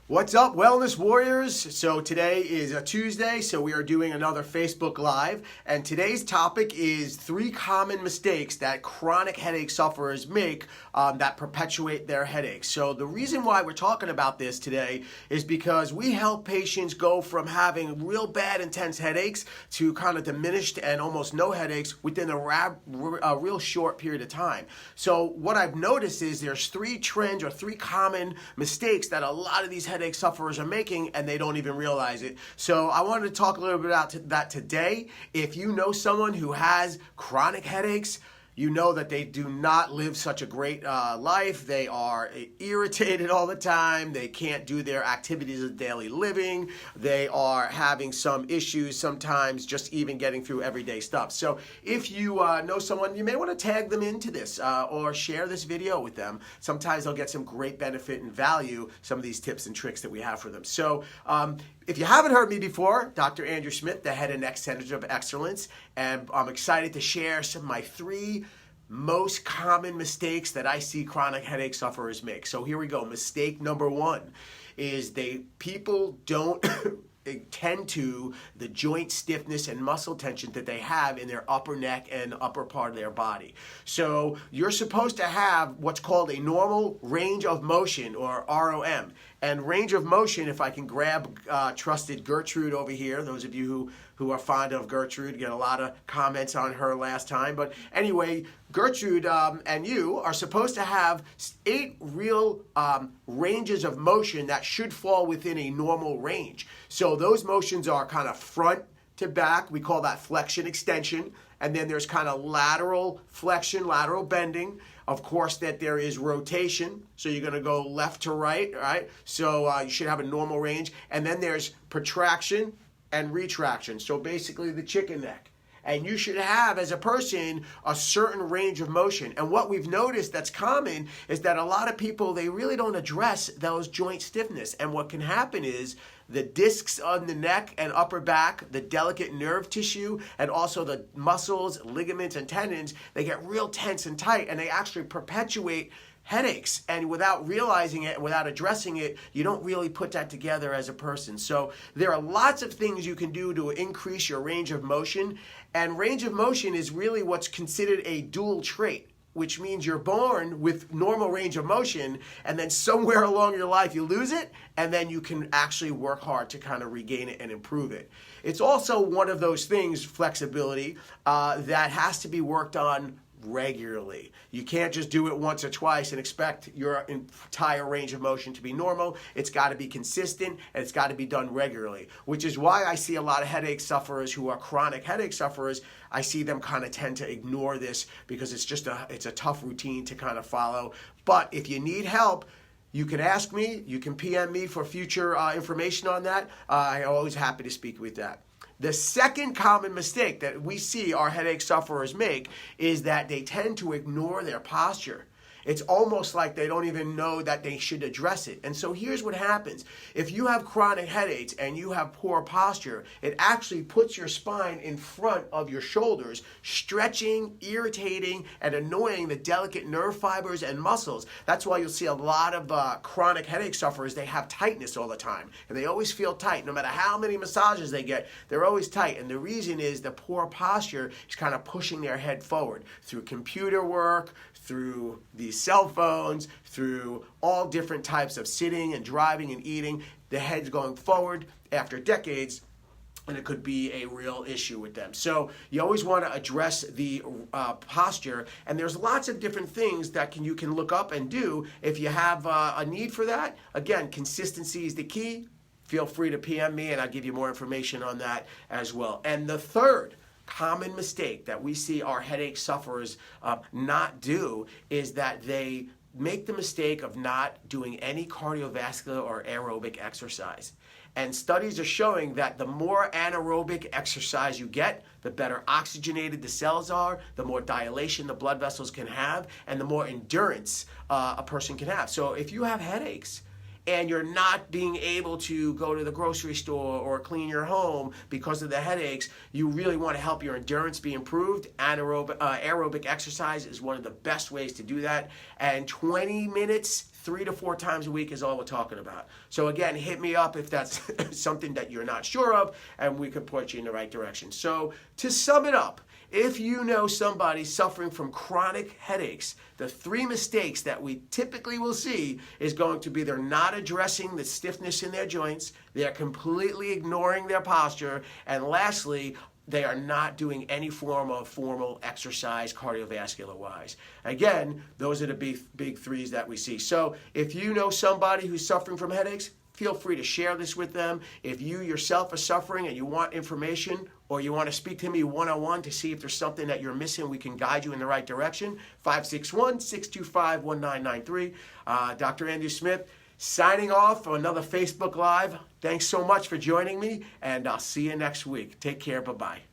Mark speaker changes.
Speaker 1: What's up, Wellness Warriors? So today is a Tuesday, so we are doing another Facebook Live, and today's topic is 3 common mistakes that chronic headache sufferers make that perpetuate their headaches. So the reason why we're talking about this today is because we help patients go from having real bad intense headaches to kind of diminished and almost no headaches within a real short period of time. So what I've noticed is there's 3 trends or 3 common mistakes that a lot of these headache sufferers are making, and they don't even realize it. So I wanted to talk a little bit about that today. If you know someone who has chronic headaches, you know that they do not live such a great life. They are irritated all the time. They can't do their activities of daily living. They are having some issues sometimes just even getting through everyday stuff. So if you know someone, you may want to tag them into this or share this video with them. Sometimes they'll get some great benefit and value, some of these tips and tricks that we have for them. So if you haven't heard me before, Dr. Andrew Schmidt, the Head and Neck Center of Excellence, and I'm excited to share some of my 3 most common mistakes that I see chronic headache sufferers make. So here we go. Mistake number 1 is people don't tend to the joint stiffness and muscle tension that they have in their upper neck and upper part of their body. So you're supposed to have what's called a normal range of motion, or ROM. And range of motion, if I can grab trusted Gertrude over here, those of you who are fond of Gertrude, get a lot of comments on her last time. But anyway, Gertrude and you are supposed to have 8 real ranges of motion that should fall within a normal range. So those motions are kind of front to back. We call that flexion extension. And then there's kind of lateral flexion, lateral bending. Of course, that there is rotation. So you're going to go left to right, right? So you should have a normal range. And then there's protraction and retraction. So basically the chicken neck. And you should have, as a person, a certain range of motion. And what we've noticed that's common is that a lot of people, they really don't address those joint stiffness. And what can happen is the discs on the neck and upper back, the delicate nerve tissue, and also the muscles, ligaments, and tendons, they get real tense and tight, and they actually perpetuate headaches. And without realizing it, without addressing it, you don't really put that together as a person. So there are lots of things you can do to increase your range of motion. And range of motion is really what's considered a dual trait, which means you're born with normal range of motion, and then somewhere along your life you lose it, and then you can actually work hard to kind of regain it and improve it. It's also one of those things, flexibility, that has to be worked on regularly. You can't just do it once or twice and expect your entire range of motion to be normal. It's got to be consistent, and it's got to be done regularly, which is why I see a lot of headache sufferers who are chronic headache sufferers. I see them kind of tend to ignore this because it's a tough routine to kind of follow. But if you need help, you can ask me, you can PM me for future information on that. I'm always happy to speak with that. The second common mistake that we see our headache sufferers make is that they tend to ignore their posture. It's almost like they don't even know that they should address it. And so here's what happens. If you have chronic headaches and you have poor posture, it actually puts your spine in front of your shoulders, stretching, irritating, and annoying the delicate nerve fibers and muscles. That's why you'll see a lot of chronic headache sufferers, they have tightness all the time. And they always feel tight. No matter how many massages they get, they're always tight. And the reason is the poor posture is kind of pushing their head forward through computer work, through these cell phones, through all different types of sitting and driving and eating. The head's going forward after decades, and it could be a real issue with them. So you always want to address the posture, and there's lots of different things that you can look up and do if you have a need for that. Again, consistency is the key. Feel free to PM me, and I'll give you more information on that as well. And the third common mistake that we see our headache sufferers not do is that they make the mistake of not doing any cardiovascular or aerobic exercise. And studies are showing that the more anaerobic exercise you get, the better oxygenated the cells are, the more dilation the blood vessels can have, and the more endurance a person can have. So if you have headaches, and you're not being able to go to the grocery store or clean your home because of the headaches, you really want to help your endurance be improved. Aerobic exercise is one of the best ways to do that. And 20 minutes, 3 to 4 times a week is all we're talking about. So again, hit me up if that's something that you're not sure of, and we can point you in the right direction. So to sum it up, if you know somebody suffering from chronic headaches, the 3 mistakes that we typically will see is going to be they're not addressing the stiffness in their joints, they're completely ignoring their posture, and lastly, they are not doing any form of formal exercise cardiovascular-wise. Again, those are the big 3s that we see. So if you know somebody who's suffering from headaches, feel free to share this with them. If you yourself are suffering and you want information or you want to speak to me one-on-one to see if there's something that you're missing, we can guide you in the right direction. 561-625-1993. Dr. Andrew Smith signing off for another Facebook Live. Thanks so much for joining me, and I'll see you next week. Take care. Bye-bye.